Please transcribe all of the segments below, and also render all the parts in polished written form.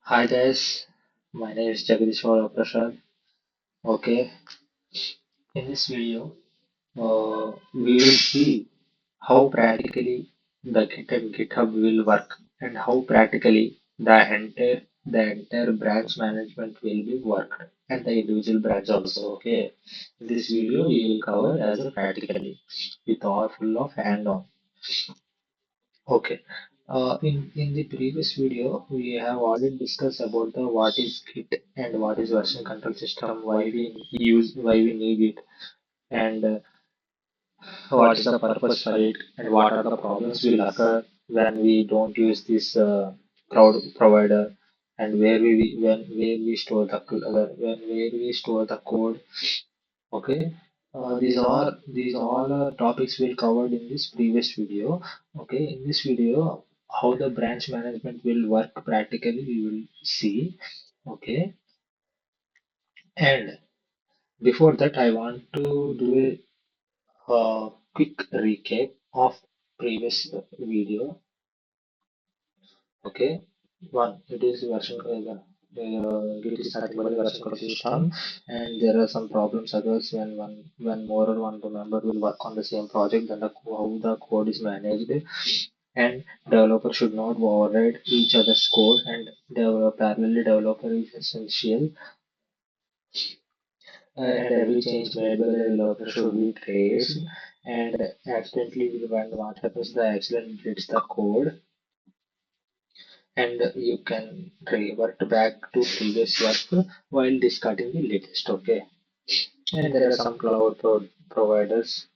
Hi guys, my name is Jagdish Prasad. Okay, in this video, we will see how practically the Git and GitHub will work and how practically the entire branch management will be worked and the individual branch also. Okay, in this video we will cover as a practically with all full of hand-on. Okay. In the previous video, we have already discussed about the what is Git and what is version control system, why we need it, and what is the purpose for it, and what are the problems will occur when we don't use this cloud provider, and where we store the where we store the code. Okay, these all topics we covered in this previous video. Okay, in this video, how the branch management will work practically, we will see. Okay, and before that, I want to do a quick recap of previous video. Okay, one, it is it is nothing but a version control system, and there are some problems occurs when more than one member will work on the same project. Then how the code is managed, and developer should not override each other's code, and parallel developer is essential, and every change made by the developer should be traced. And accidentally, when what happens, the accident hits the code and you can revert back to previous work while discarding the latest. Okay, and there are some providers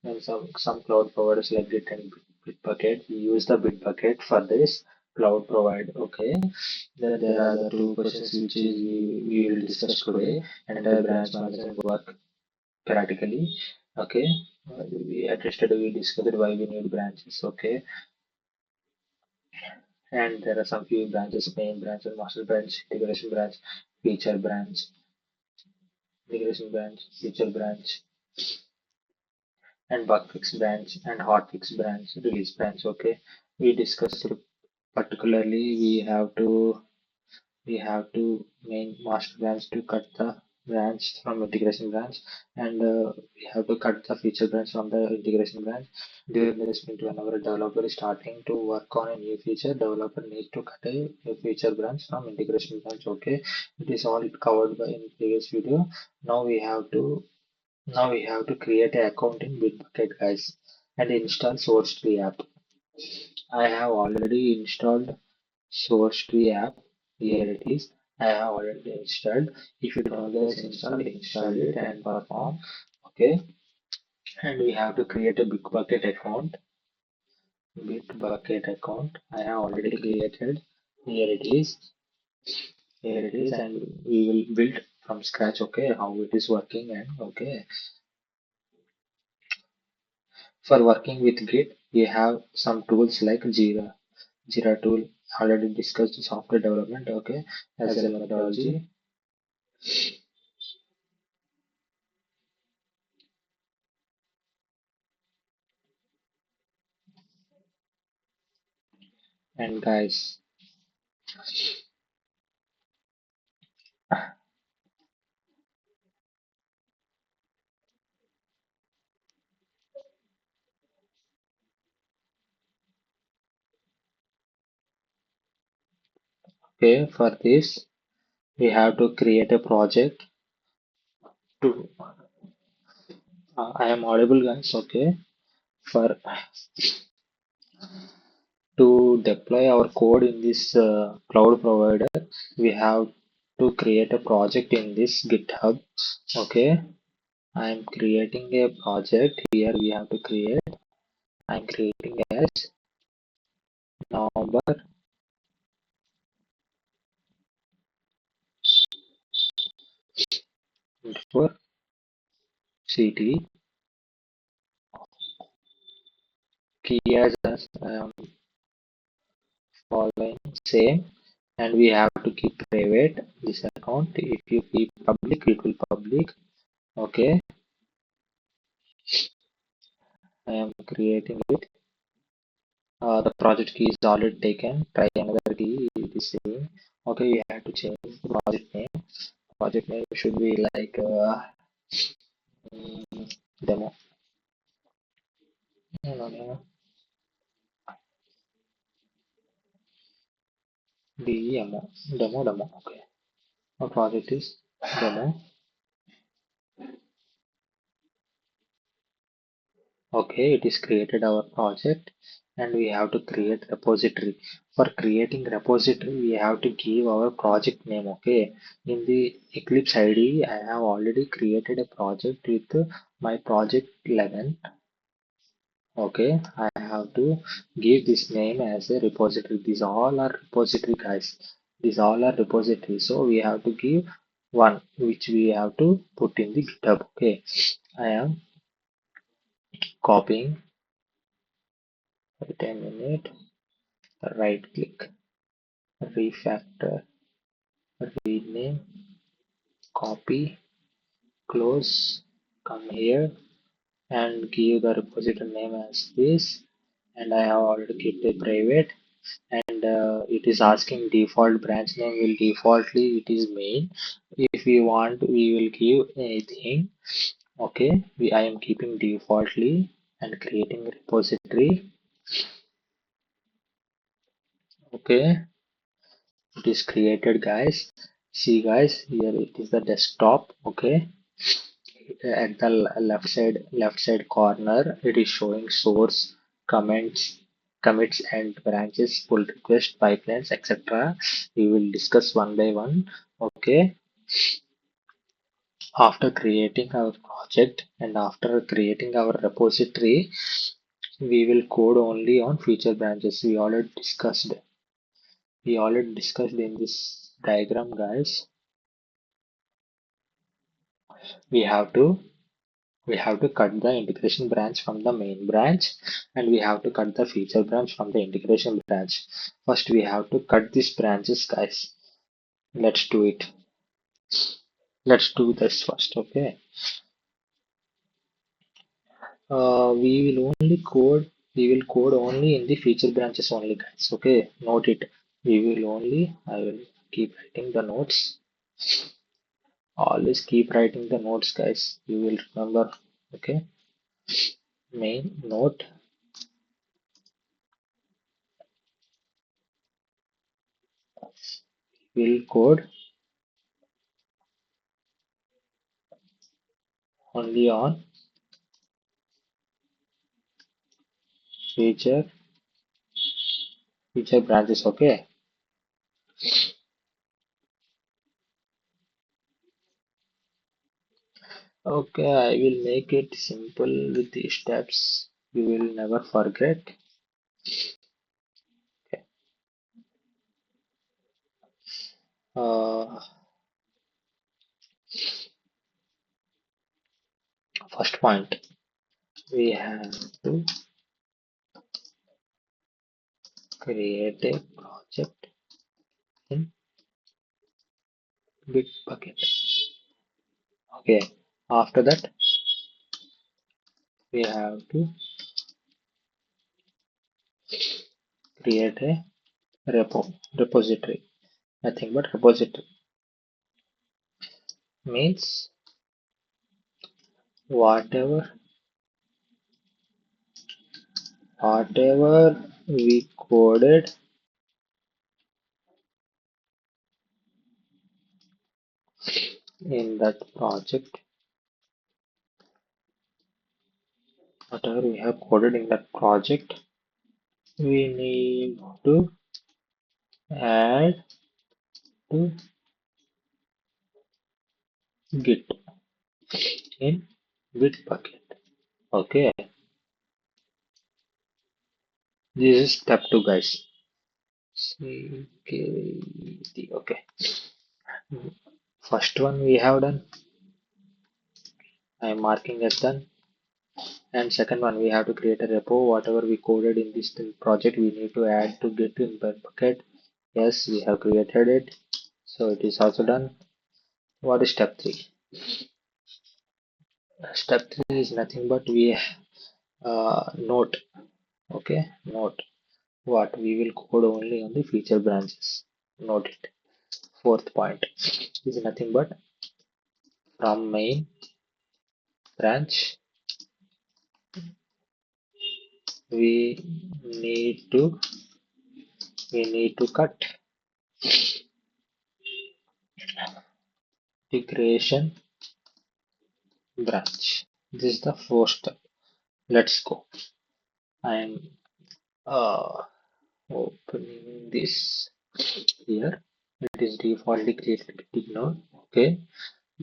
and some cloud providers like Git and Bitbucket. We use the Bitbucket for this cloud provider. Okay, then there are the two questions which is we will discuss today, and the branch management work practically. Okay, we addressed we discussed why we need branches. Okay, and there are some few branches: main branch and master branch, feature branch, integration branch, feature branch, and bug fix branch, and hotfix branch, release branch. Okay, we discussed particularly we have to main master branch to cut the branch from integration branch, and we have to cut the feature branch from the integration branch. During the sprint, whenever a developer is starting to work on a new feature, developer needs to cut a new feature branch from integration branch. Okay, it is all covered by in previous video. Now we have to create an account in Bitbucket, guys, and install source tree app. I have already installed source tree app. Here it is. I have already installed. If you don't guys install it and perform. Okay. And we have to create a Bitbucket account. Bitbucket account. I have already created. Here it is. Here it is, and we will build from scratch. Okay, how it is working, and okay. For working with Git, we have some tools like Jira tool. Already discussed software development. Okay, as a methodology. And guys, okay, for this we have to create a project to. I am audible, guys. Okay, for to deploy our code in this cloud provider, we have to create a project in this GitHub. Okay, I am creating a project here. We have to create. I am creating as November for city. Key as I am following same, and we have to keep private this account. If you keep public, it will public. Okay, I am creating it. The project key is already taken. Try another key. It is seeing. Okay, we have to change the project name. Project name should be like demo. No, no, no. Demo. Demo. Okay. Our project is demo. Okay, it is created our project and we have to create repository. For creating repository, we have to give our project name. Okay, in the Eclipse ID, I have already created a project with my project 11. Okay, I have to give this name as a repository. These all are repository, guys. These all are repository. So we have to give one which we have to put in the GitHub. Okay, I am copying. Wait a minute. Right click, refactor, rename, copy, close, come here and give the repository name as this. And I have already kept it private and it is asking default branch name will defaultly it is main. If we want we will give anything. Okay, I am keeping defaultly and creating repository. Okay, it is created, guys. See guys, here it is the desktop. Okay, at the left side corner it is showing source, comments, commits and branches, pull request, pipelines, etc. We will discuss one by one. Okay, after creating our project and after creating our repository, we will code only on feature branches. We already discussed in this diagram, guys. We have to we have to cut the integration branch from the main branch and we have to cut the feature branch from the integration branch. First we have to cut these branches, guys. Let's do it. Let's do this first. Okay, we will code only in the feature branches only, guys. Okay, note it. I will keep writing the notes. Always keep writing the notes, guys. You will remember. Okay, main note will code only on feature feature branches. Okay, okay, I will make it simple with the steps you will never forget. Okay. uh, First point, we have to create a project in Bitbucket. Okay, after that we have to create a repository. Nothing but repository means whatever whatever we coded in that project, whatever we have coded in that project, we need to add to Git in Bitbucket. Okay, this is step 2, guys. CKD. Okay, first one we have done. I am marking as done. And second one, we have to create a repo. Whatever we coded in this project, we need to add to Git in Bitbucket. Yes, we have created it. So it is also done. What is step 3? Step 3 is nothing but we note. Okay, note what we will code only on the feature branches. Note it. Fourth point is nothing but from main branch we need to cut integration branch. This is the fourth step. Let's go. I am uh, opening this here. It is defaultly created. Ignore. Okay.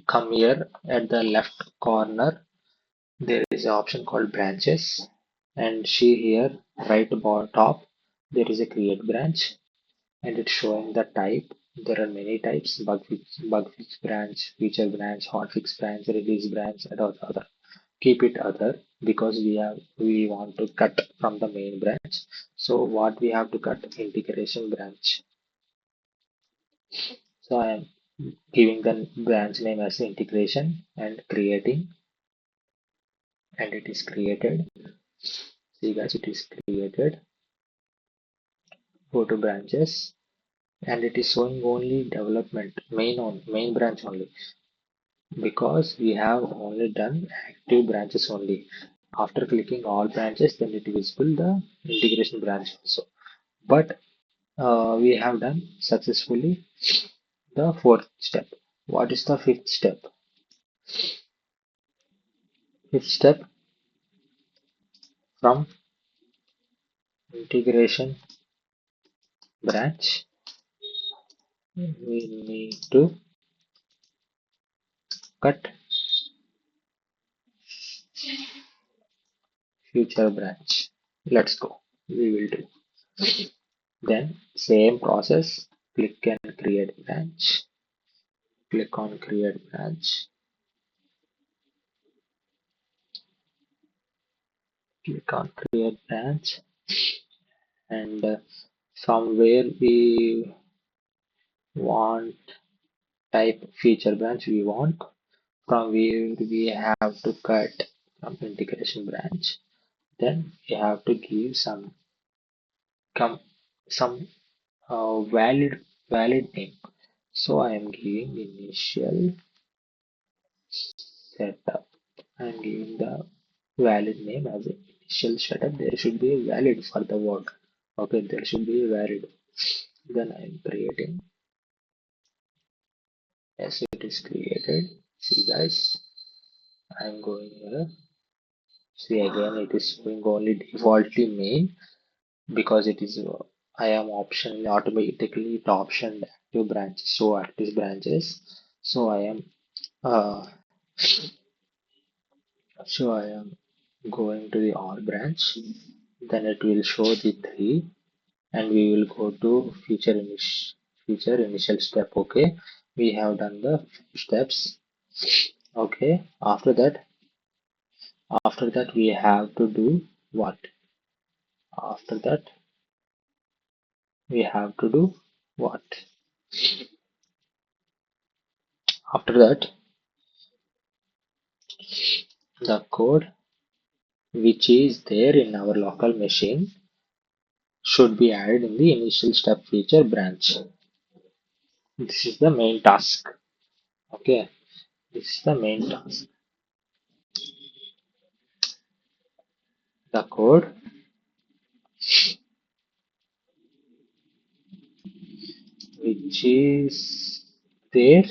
Come here at the left corner. There is an option called branches, and see here right above top there is a create branch, and it's showing the type. There are many types: bug fix branch, feature branch, hotfix branch, release branch, and other. Keep it other because we want to cut from the main branch. So what we have to cut? Integration branch. So I am giving the branch name as integration and creating, and it is created. See guys, it is created. Go to branches, and it is showing only development main branch only because we have only done active branches only. After clicking all branches, then it will visible the integration branch also. But we have done successfully the fourth step. What is the fifth step? Fifth step, from integration branch we need to cut future branch. Let's go. We will do. Then same process. Click and create branch. Click on create branch. Click on create branch, and from where we want type feature branch we want, from where we have to cut from integration branch. Then we have to give come some valid name. So I am giving initial setup. I am giving the valid name as a initial setup. There should be a valid for the word. Okay, there should be a valid. Then I am creating. Yes, it is created. See guys, I am going here. See again, it is showing only defaultly main because it is I am optionally automatically it optioned active branches. So active branches. So I am uh, going to the R branch. Then it will show the three, and we will go to feature initial step. Okay, we have done the steps. Okay, after that we have to do what? After that we have to do what? After that, the code which is there in our local machine should be added in the initial step feature branch. This is the main task. Okay, this is the main task. The code which is there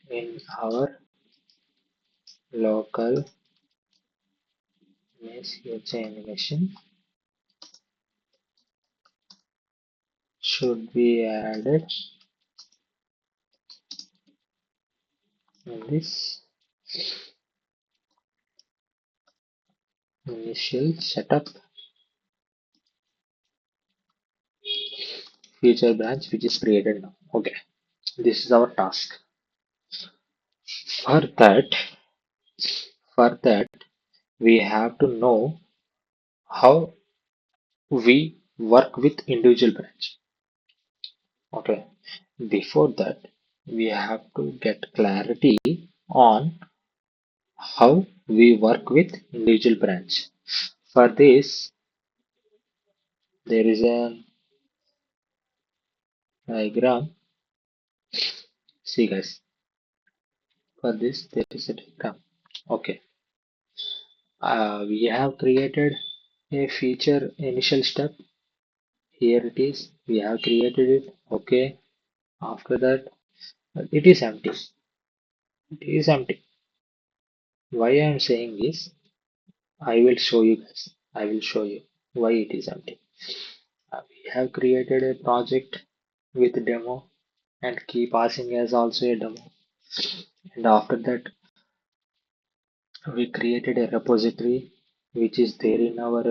in our local animation should be added in this initial setup feature branch which is created now. Okay, this is our task. For that, for that, we have to know how we work with individual branch. Okay, before that, we have to get clarity on how we work with individual branch. For this, there is a diagram. See guys, for this there is a diagram. Okay, we have created a feature initial step. Here it is. We have created it. Okay. After that, it is empty. It is empty. Why I am saying this, I will show you guys. I will show you why it is empty. We have created a project with demo and key passing as also a demo. And after that, we created a repository which is there in our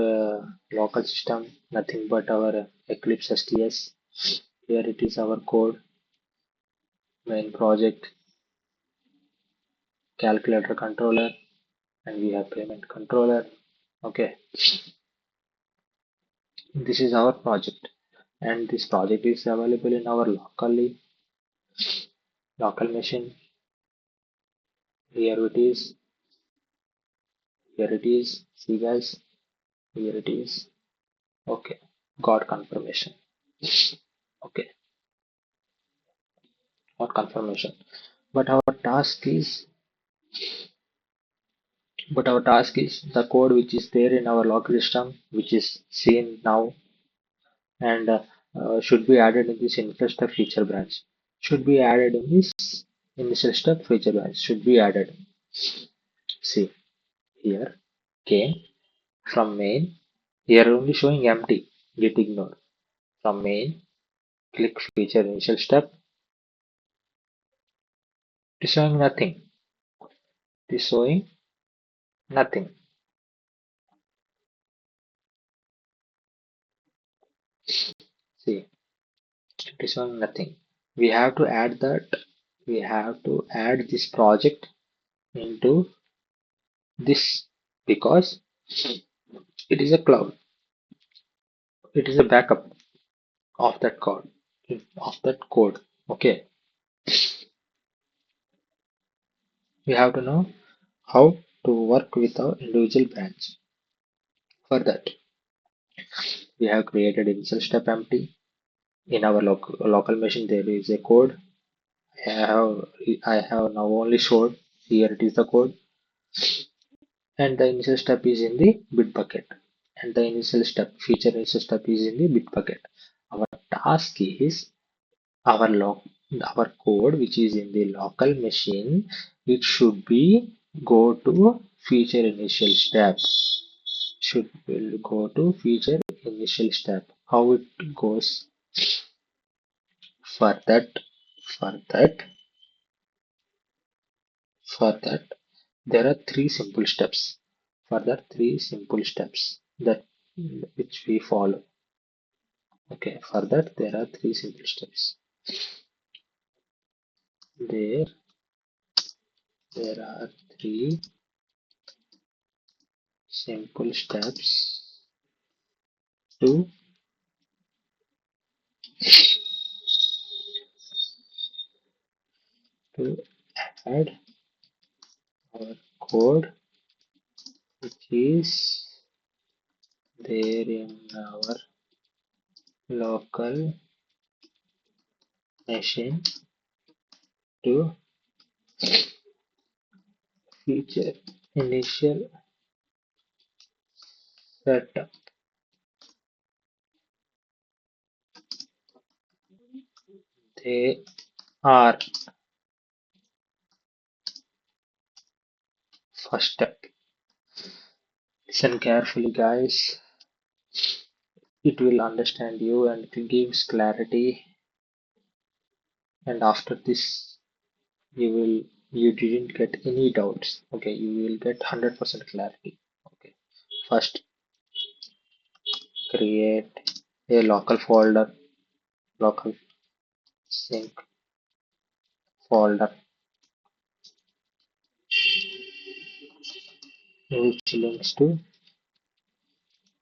local system, nothing but our Eclipse STS. Here it is our code, main project, calculator controller, and we have payment controller. Okay, this is our project, and this project is available in our local machine. Here it is. Here it is. See guys, here it is. Okay, got confirmation. Okay, got confirmation. But our task is, the code which is there in our local system, which is seen now, and should be added in this initial step feature branch. Should be added in this initial step feature branch. Should be added. See here, came from main. Here only showing empty. Get ignored. From main, click feature initial step. It is showing nothing. It is showing nothing. See, it is showing nothing. We have to add that. We have to add this project into this because it is a cloud. It is a backup of that code. Okay, we have to know how to work with our individual branch. For that, we have created initial step empty. In our local machine, there is a code. I have now only showed here it is the code, and the initial step is in the Bitbucket, and the initial step feature initial step is in the Bitbucket. Our task is our our code which is in the local machine, it should be go to feature initial step. Should will go to feature initial step. How it goes? For that, for that, for that, there are three simple steps. For that, three simple steps that which we follow. Okay, for that there are three simple steps. There, there are three simple steps to add our code which is there in our local machine to feature initial setup. They are first step. Listen carefully, guys. It will understand you and it gives clarity. And after this, you didn't get any doubts. Okay, you will get 100% clarity. Okay, first create a local folder, local sync folder, which links to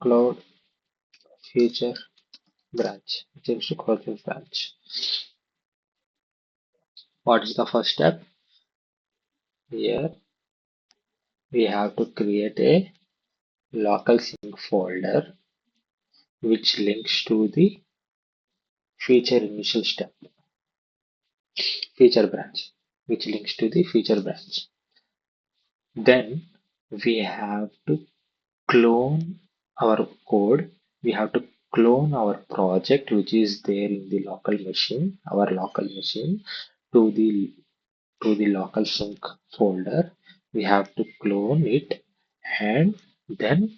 cloud feature branch. Which links to cloud feature branch. What is the first step? Here we have to create a local sync folder which links to the feature initial step, feature branch, which links to the feature branch. Then we have to clone our code. We have to clone our project, which is there in the local machine, our local machine, to the local sync folder. We have to clone it, and then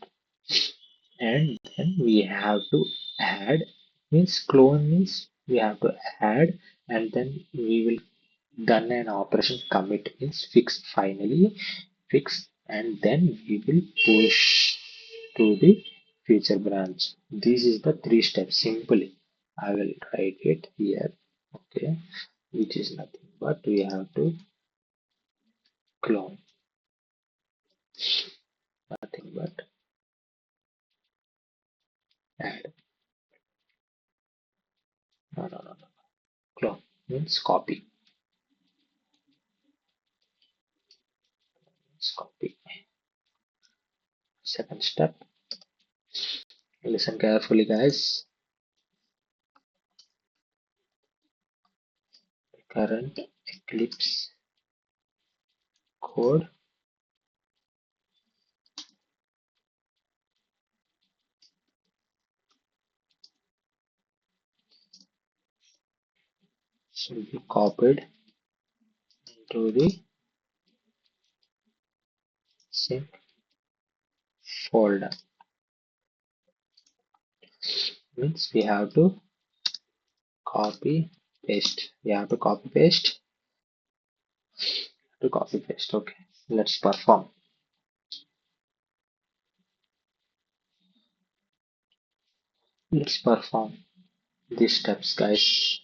we have to add, means clone means we have to add, and then we will done an operation commit means fix, finally fix, and then we will push to the future branch. This is the three steps simply. I will write it here, okay, which is nothing but we have to clone, nothing but add, no, clone means copy, copy. Second step, listen carefully guys. Current Eclipse code should be copied into the sync folder. Means we have to copy paste. We have to copy paste to copy paste. Okay, let's perform. Let's perform these steps, guys.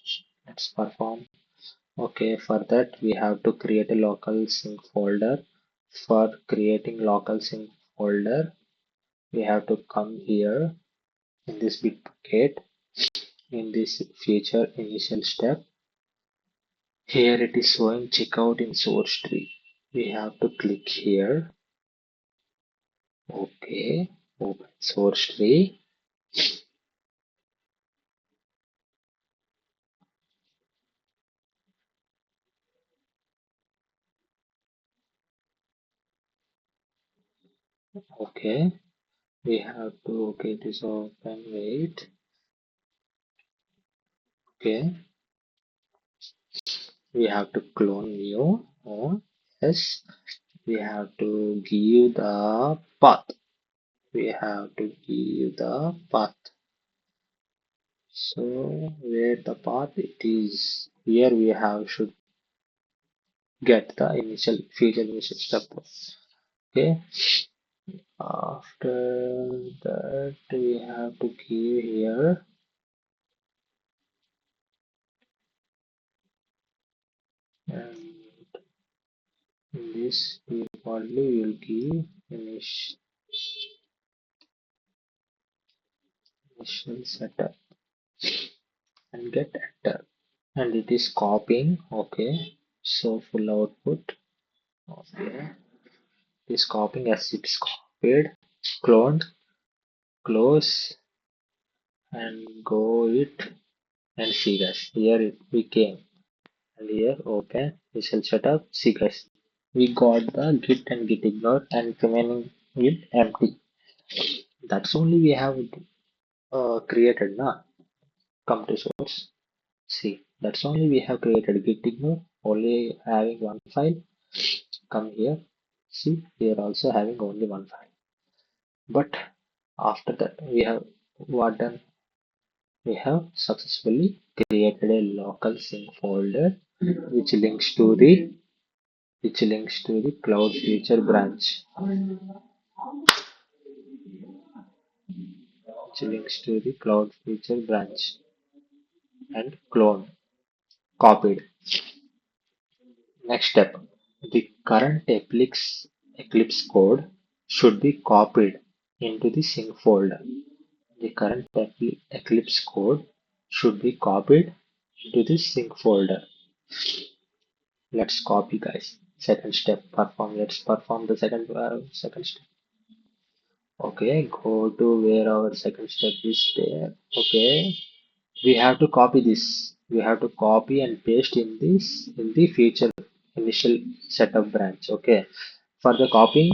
Let's perform. Okay, for that we have to create a local sync folder. For creating local sync folder, we have to come here in this Bitbucket, in this feature initial step. Here it is showing checkout in source tree. We have to click here. Okay, open source tree. Okay, we have to, okay, it is open, wait. Okay, we have to clone new. Oh, yes, we have to give the path. We have to give the path. So where the path it is, here we have should get the initial feature initial step. Okay, after that we have to give here, and in this we only will give initial setup and get enter, and it is copying. Okay, so full output. Okay, it is copying as it's copied, cloned, close, and go it, and see guys, here it became, and here open initial setup. See guys, we got the git and git ignore and remaining git empty. That's only we have created now. Come to source, see, that's only we have created git ignore, only having one file. Come here, see, we are also having only one file. But after that we have what done, we have successfully created a local sync folder which links to the cloud feature branch, which links to the cloud feature branch, and clone, copied. Next step, the current Eclipse code should be copied into the sync folder. The current Eclipse code should be copied into the sync folder. Let's copy guys. Second step, perform. Let's perform the second step. Okay, go to where our second step is there. Okay, We have to copy this. We have to copy and paste in this in the feature initial setup branch. Okay. For the copying,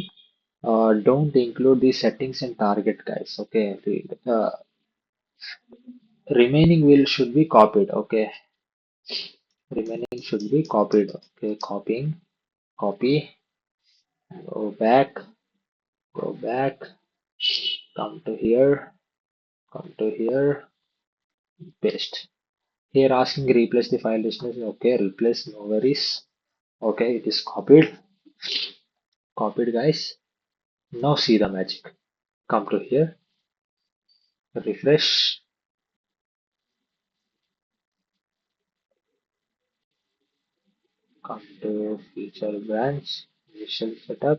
don't include the settings and target, guys. Okay. The remaining will should be copied. Okay. Remaining should be copied. Okay. Copying, copy, go back, go back, come to here, come to here, paste. Here asking replace the file destination. Okay, replace, no worries. Okay, it is copied. Copied, guys. Now see the magic. Come to here, refresh, come to feature branch, initial setup.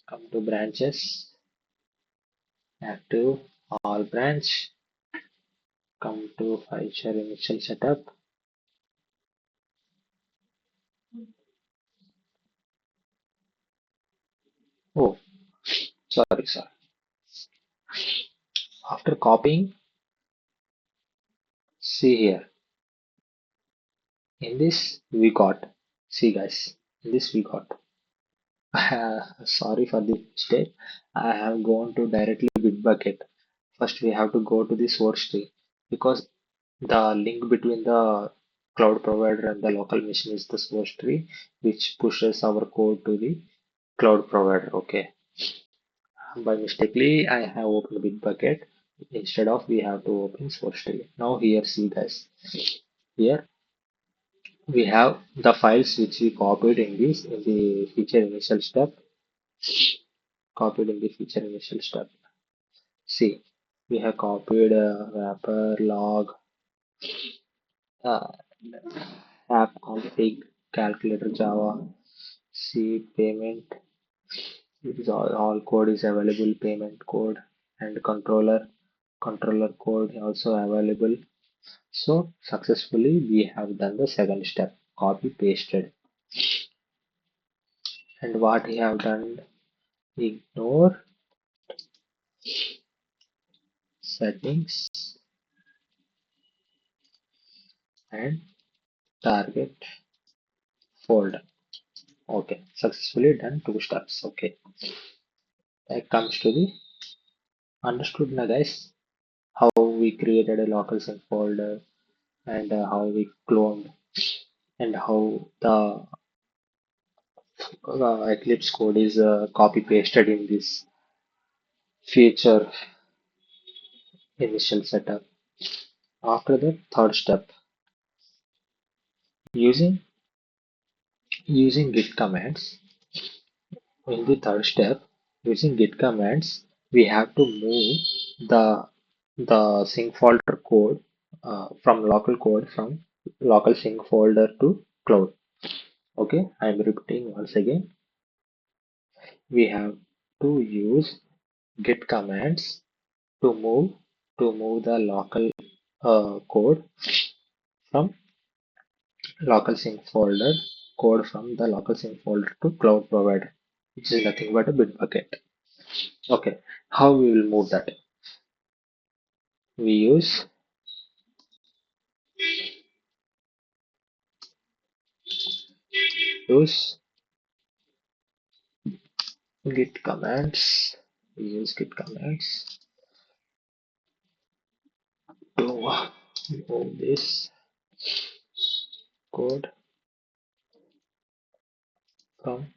Come to branches, active, all branch. Come to feature initial setup. Oh, sorry, sorry. After copying, see here. In this we got. See, guys. In this we got. Sorry for the mistake. I have gone to directly Bitbucket. First, we have to go to the source tree because the link between the cloud provider and the local machine is the source tree, which pushes our code to the cloud provider. Okay. By mistakenly, I have opened Bitbucket. Instead of we have to open source tree. Now here, see, guys. Here we have the files which we copied in this in the feature initial step. Copied in the feature initial step. See, we have copied wrapper, log, uh, app config, calculator, Java, C, payment. It is all code is available, payment code and controller code also available. So successfully we have done the second step, copy pasted. And what we have done, ignore settings and target folder. Okay, successfully done two steps. Okay, that comes to the understood now, guys, how we created a local sync folder and how we cloned and how the Eclipse code is copy pasted in this feature initial setup. After the third step, using using Git commands. In the third step, using Git commands, we have to move the sync folder code from local code from local sync folder to cloud. Okay, I'm repeating once again. We have to use Git commands to move the local code from local sync folder code from the local sync folder to cloud provider, which is nothing but a Bitbucket. Okay, how we will move that? We use git commands. We use git commands to move this code from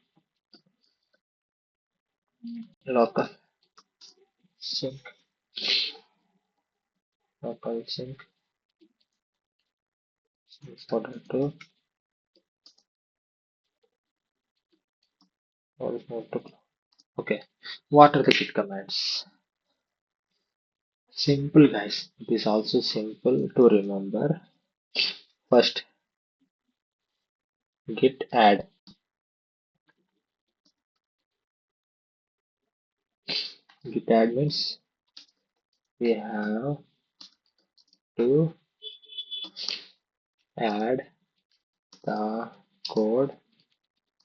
local sync local sync folder to move to cloud. Okay, what are the git commands? Simple, guys. It is also simple to remember. First, git add. Git add means we have to add the code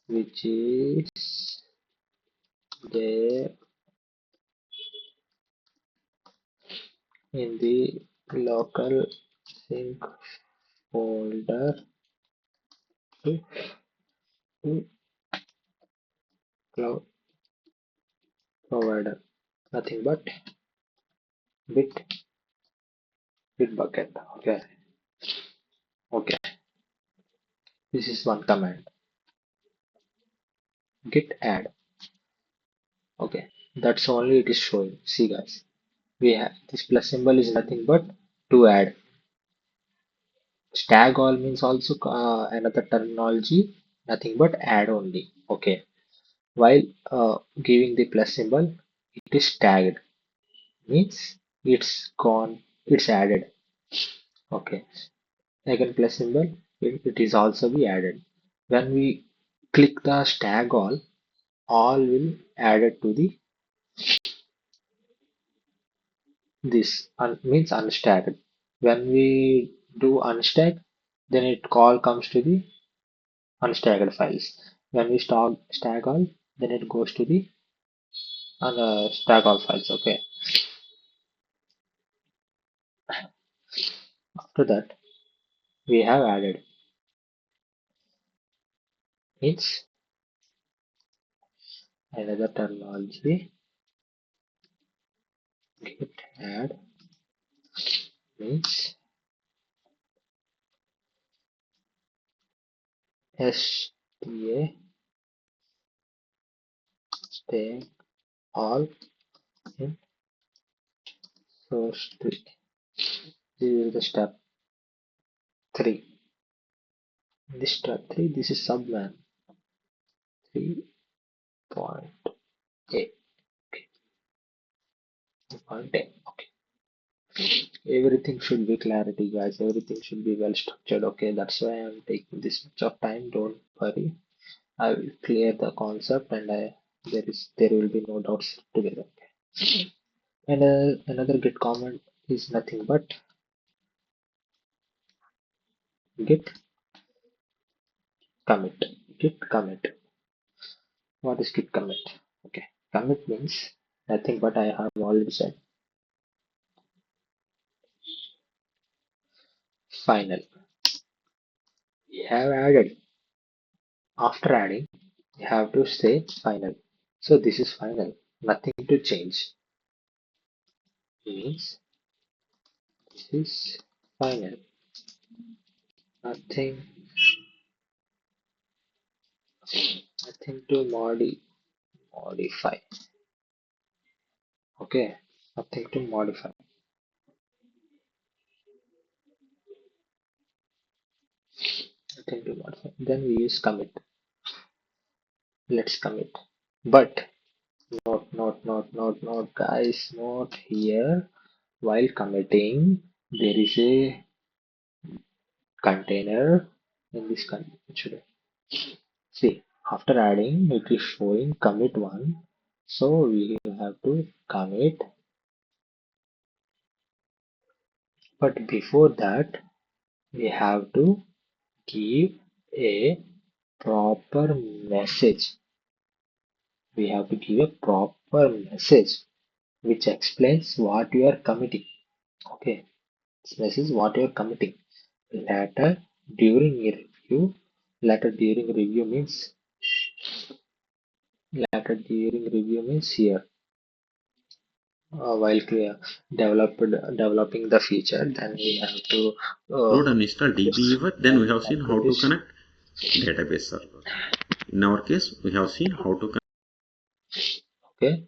which is there in the local sync folder to, to cloud provider. Nothing but bit bitbucket. Okay, okay. This is one command. Git add. Okay, that's only it is showing. See guys, we have this plus symbol is nothing but to add. Stag all means also another terminology, nothing but add only. Okay, while giving the plus symbol, it is tagged means it's gone, it's added. Okay, again plus symbol, it is also be added. When we click the stag all will added to the this means unstacked. When we do unstack, then it call comes to the unstacked files. When we stack all, then it goes to the stack all files. Okay. After that, we have added means another terminology. Git add means sta stack all in source tree. This is the step 3. In this step 3, this is subman 3.8. Okay, 3.8. Okay. Everything should be clarity, guys. Everything should be well structured. Okay, that's why I'm taking this much of time. Don't worry. I will clear the concept, and there will be no doubts together. And another git comment is nothing but git commit. Git commit. What is git commit? Okay, commit means nothing but I have already said final. We have added. After adding, you have to say final. So this is final. Nothing to change. Means this is final. Nothing, nothing to modify. Okay, nothing to modify. Nothing to modify. Then we use commit. Let's commit. But not, guys, not here. While committing, there is a container in this container. See, after adding, it is showing commit one. So we have to commit. But before that, we have to give a proper message. We have to give a proper message which explains what you are committing. Okay, this message what you are committing. Later during a review, later during review means later during review means here. While developing the feature, then we have to Load and install dbeaver. Then we have seen how to this. connect database server. In our case, we have seen how to connect. Okay,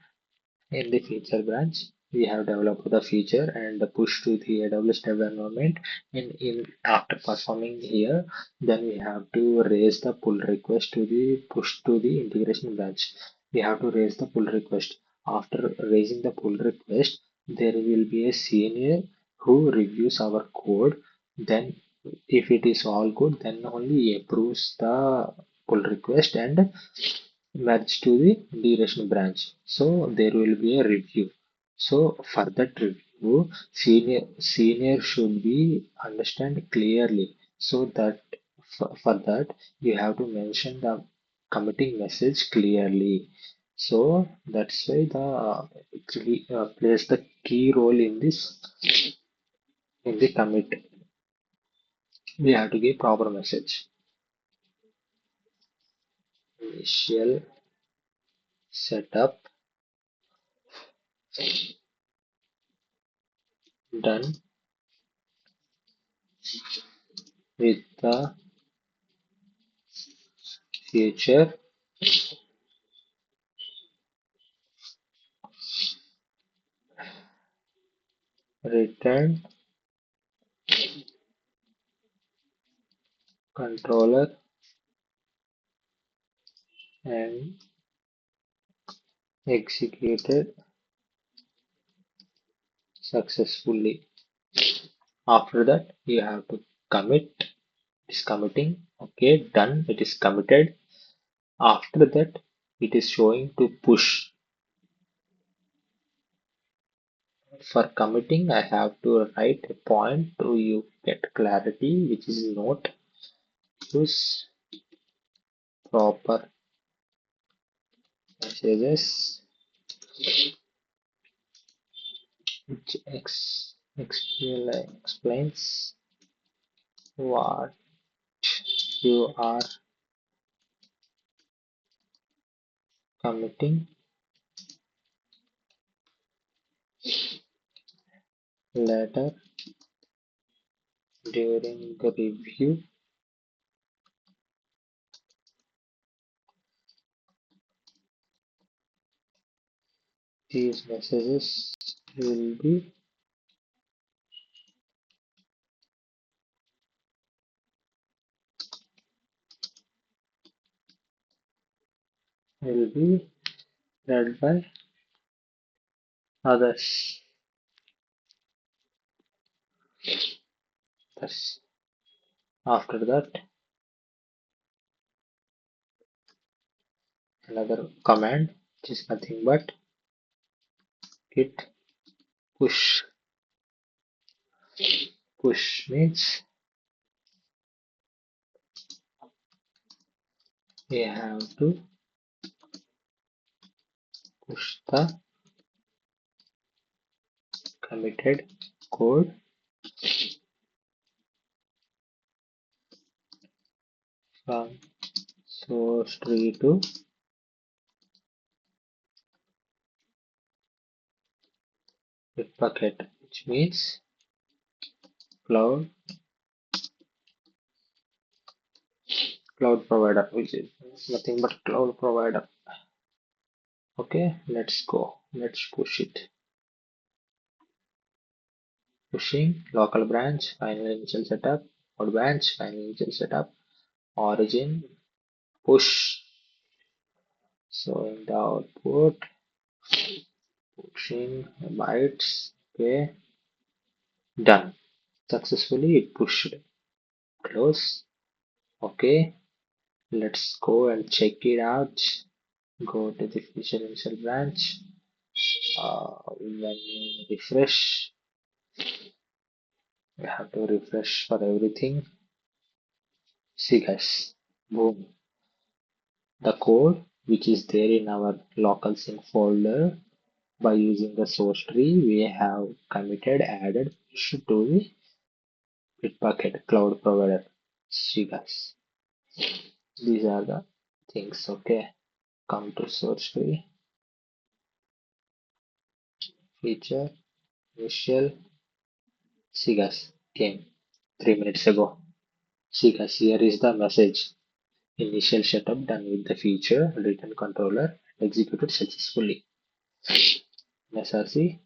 in the feature branch, we have developed the feature and push to the AWS dev environment. In after performing here, then we have to raise the pull request to the push to the integration branch. We have to raise the pull request. After raising the pull request, there will be a senior who reviews our code. Then, if it is all good, then only he approves the pull request and merge to the integration branch. So there will be a review. So for that review, senior should be understand clearly. So that for that you have to mention the committing message clearly. So that's why the actually plays the key role in the commit. We have to give proper message. Initial setup done with the future return controller and executed successfully. After that, you have to commit. It is committing. Okay, done. It is committed. After that, it is showing to push. For committing, I have to write a point to you get clarity, which is not use proper messages, which explains what you are committing later during the review. These messages will be will be read by others. Thus, after that, another command which is nothing but git push. Push means we have to push the committed code from source tree to Bitbucket, which means cloud cloud provider, which is nothing but cloud provider. Okay, let's go. Let's push it. Pushing local branch, final initial setup, node branch, final initial setup, origin, push. So in the output, pushing bytes. Okay, done. Successfully it pushed. Close. Okay, let's go and check it out. Go to the official initial branch. When you refresh, you have to refresh for everything. See guys, boom. The code which is there in our local sync folder by using the source tree, we have committed added push to the Bitbucket cloud provider. See guys, these are the things. Okay, come to source tree, feature, initial. See guys, came 3 minutes ago. See guys, here is the message. Initial setup done with the feature return controller executed successfully. SRC.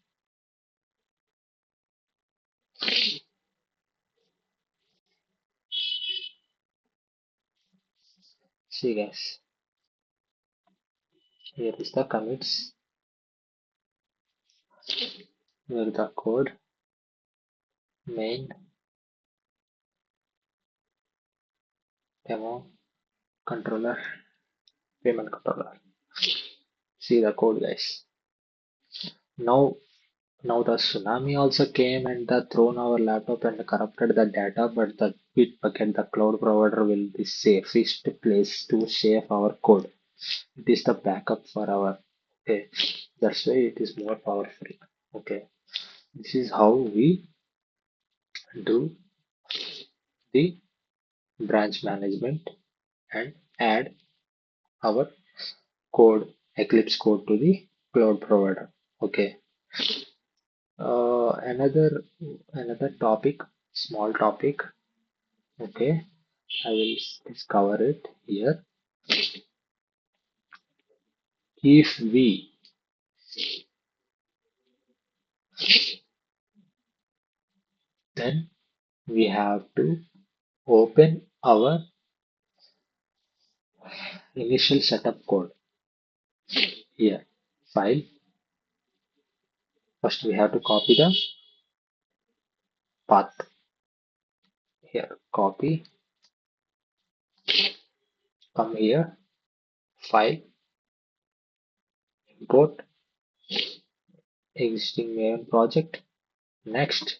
See guys, here is the commits where the code main demo controller payment controller. See the code guys. Now Now the tsunami also came and the thrown our laptop and corrupted the data, but the Bitbucket, the cloud provider, will be safest place to save our code. It is the backup for our, okay. That's why it is more powerful. Okay. This is how we do the branch management and add our code, Eclipse code to the cloud provider. Okay. Another topic, small topic. Okay, I will discover it here. If we then we have to open our initial setup code here. File. First we have to copy the path here. Copy. Come here. File. Import existing main project. Next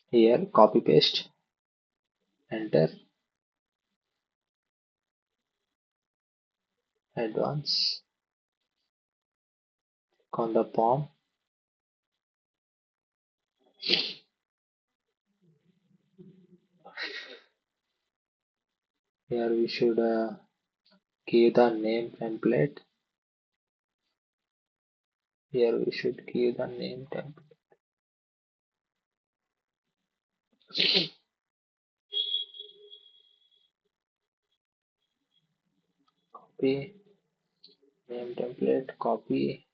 here copy paste. Enter. Advance. On the palm. Here we should give the name template. Here we should give the name template. Copy name template. Copy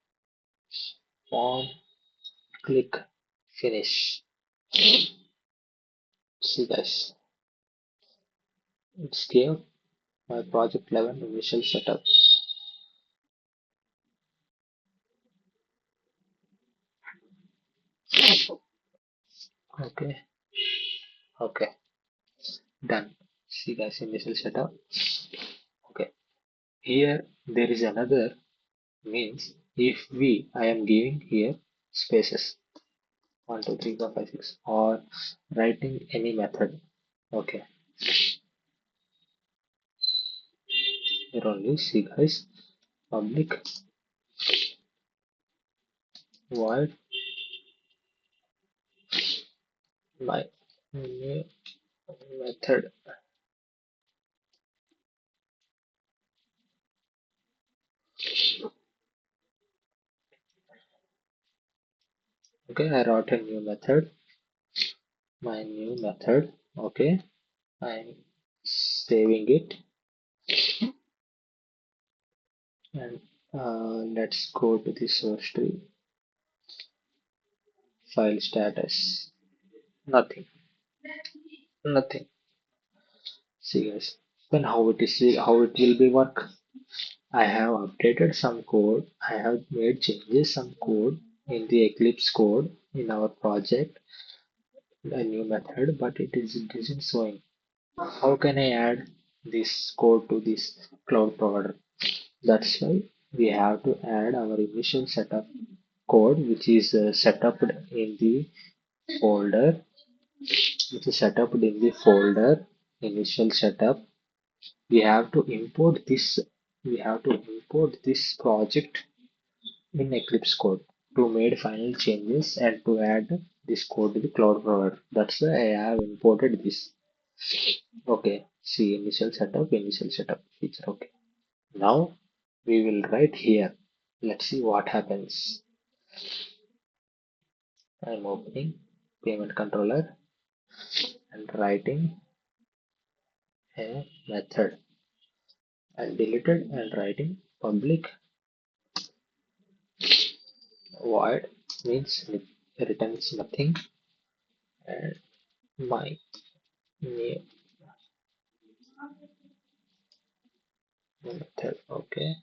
form. Click finish. See guys, it's gave my project 11 initial setup. Okay, okay, done. See guys, initial setup. Okay, here there is another means if we I am giving here spaces 1 2 3 4 5 6 or writing any method. Okay, here only see guys, public void my new method. Okay, I wrote a new method, my new method. Okay, I'm saving it and let's go to the source tree. File status, nothing, nothing. See guys, then how it will be work. I have updated some code. I have made changes some code in the Eclipse code in our project, a new method, but it isn't showing. How can I add this code to this cloud provider? That's why we have to add our initial setup code, which is set up in the folder, which is set up in the folder initial setup. We have to import this. We have to import this project in Eclipse code to make final changes and to add this code to the cloud provider. That's why I have imported this. Okay, see initial setup feature. Okay, now we will write here. Let's see what happens. I'm opening payment controller and writing a method and deleted and writing public void means returns nothing and my new method. Okay,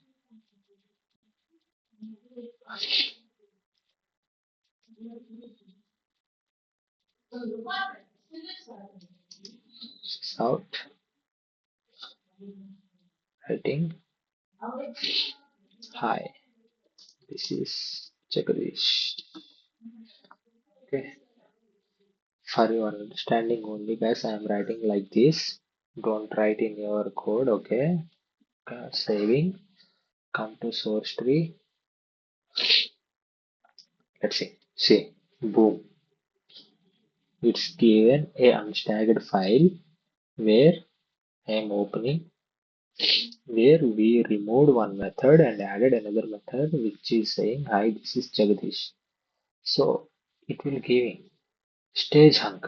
out writing hi. This is Jagdish. Okay. For your understanding only, guys, I am writing like this. Don't write in your code, okay? Saving. Come to source tree. Let's see. See. Boom. It's given a unstacked file where I am opening, where we removed one method and added another method which is saying, hi, this is Jagdish. So it will give stage hunk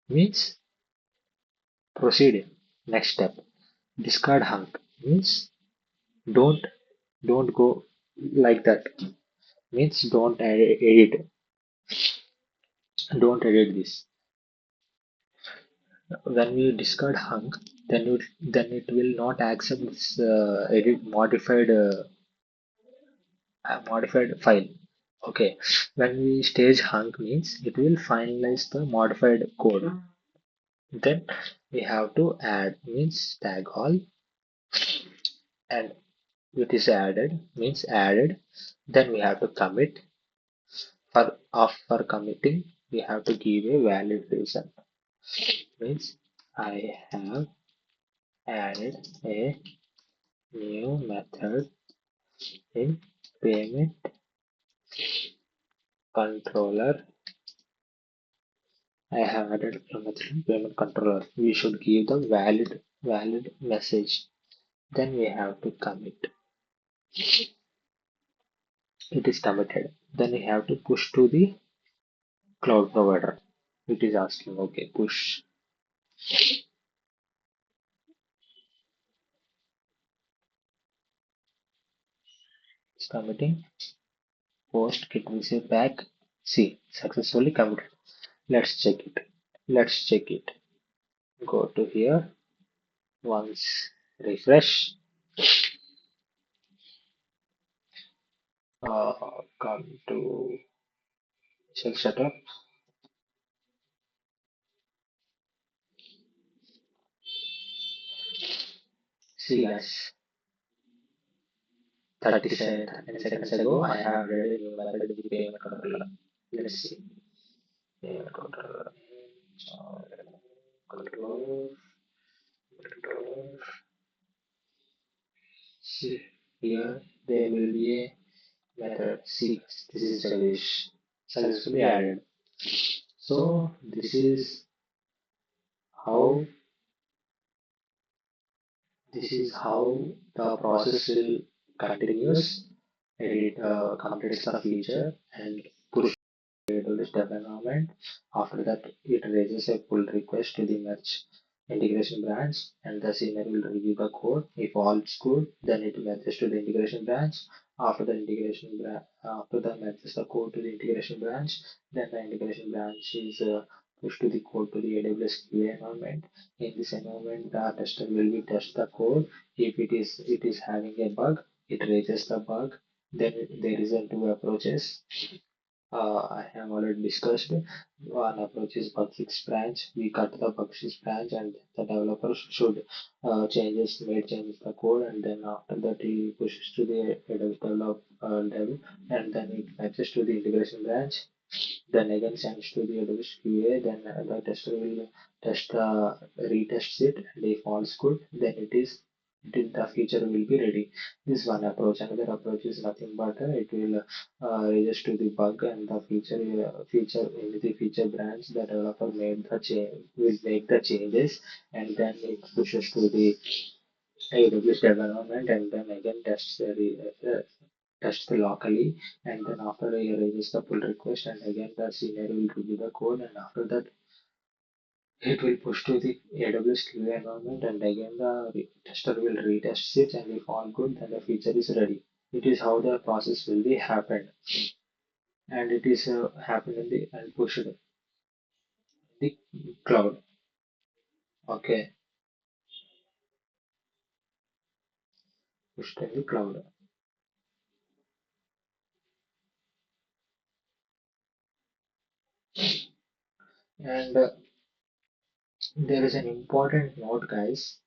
means proceed next step. Discard hunk means don't don't go like that. Means don't edit this. When we discard hunk, then it will not accept this edit modified file. Okay, when we stage hunk means it will finalize the modified code. Then we have to add means tag all, and it is added means added. Then we have to commit. For committing, we have to give a valid reason. Means I have added a new method in payment controller. I have added a method in payment controller. We should give the valid message. Then we have to commit. It is committed. Then we have to push to the cloud provider. It is asking, okay, push. It's committing. Post git receive back. See, successfully committed. Let's check it. Let's check it. Go to here. Once refresh. Come to shell setup. See guys, 30 seconds ago I have added a new method in the payment controller. Let's see. Payment controller. Controller. Controller. See here there will be a method. See, this is Jagdish successfully added. So how this is how the process will continues. It completes the feature and push to the step environment. After that, it raises a pull request to the merge integration branch, and the CNR will review the code. If all is good, then it matches to the integration branch. After that matches the code to the integration branch, then the integration branch is pushed to the code to the AWS QA environment. In this environment, the tester will be test the code. If it is having a bug, it raises the bug. Then there is a two approaches. I have already discussed. One approach is bug fix branch. We cut the bug fix branch, and the developer should changes the code, and then after that he pushes to the dev, and then it matches to the integration branch. Then again sends to the AWS QA. Then the tester will retest it, and if all's good, then the feature will be ready. This one approach. Another approach is nothing but it will register to the bug, and the feature in the feature branch the developer made the change will make the changes, and then it pushes to the AWS environment, and then again tests locally, and then after it raises the pull request, and again the scenario will review the code, and after that it will push to the AWS QA environment, and again the tester will retest it, and if all good, then the feature is ready. It is how the process will be happened, and it is happened in the and pushed in the cloud. Okay, pushed in the cloud, and there is an important note, guys.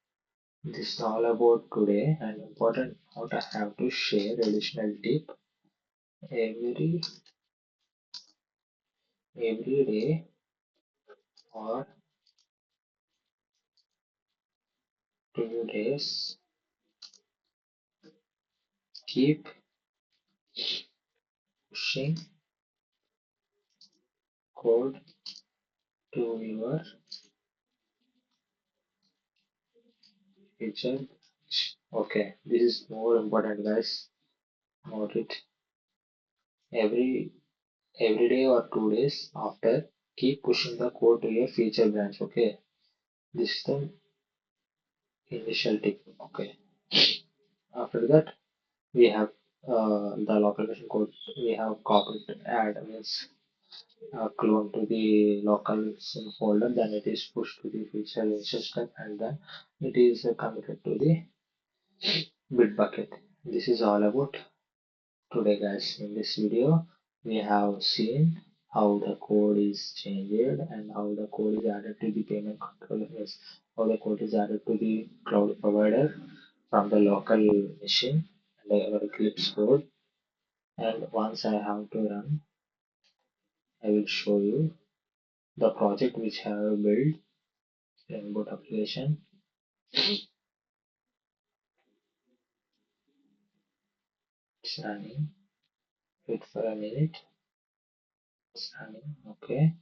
This is all about today, and important note I have to share additional tip. every every day or 2 days, keep pushing code to your future. Okay, this is more important, guys. Note it. Every day or 2 days after, keep pushing the code to your feature branch. Okay, this is the initial tip. Okay, after that we have the local machine code. We have copied add means clone to the local sim folder. Then it is pushed to the feature initial step, and then it is committed to the Bitbucket. This is all about today, guys. In this video, we have seen how the code is changed and how the code is added to the payment controller. Yes, how the code is added to the cloud provider from the local machine and our Eclipse code. And once I have to run, I will show you the project which I have built in boot application. It's running. Wait for a minute. It's running. Okay,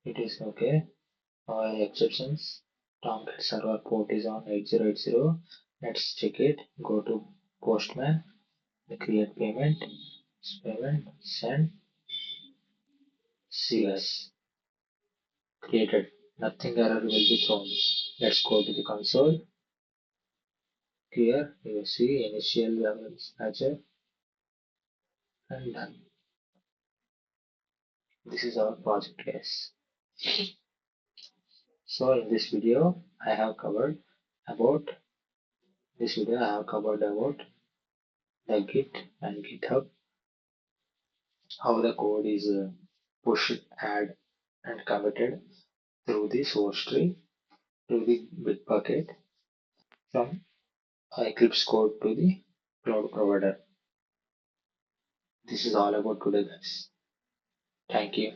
it is okay. Exceptions. Tomcat server port is on 8080. Let's check it. Go to Postman, create payment, send, CS. Created. Nothing error will be thrown. Let's go to the console. Here you see initial level dispatcher and done. This is our project case. So in about this video I have covered about the Git and GitHub, how the code is pushed, add, and committed through the source tree to the Bitbucket from Eclipse code to the cloud provider. This is all about today, guys. Thank you.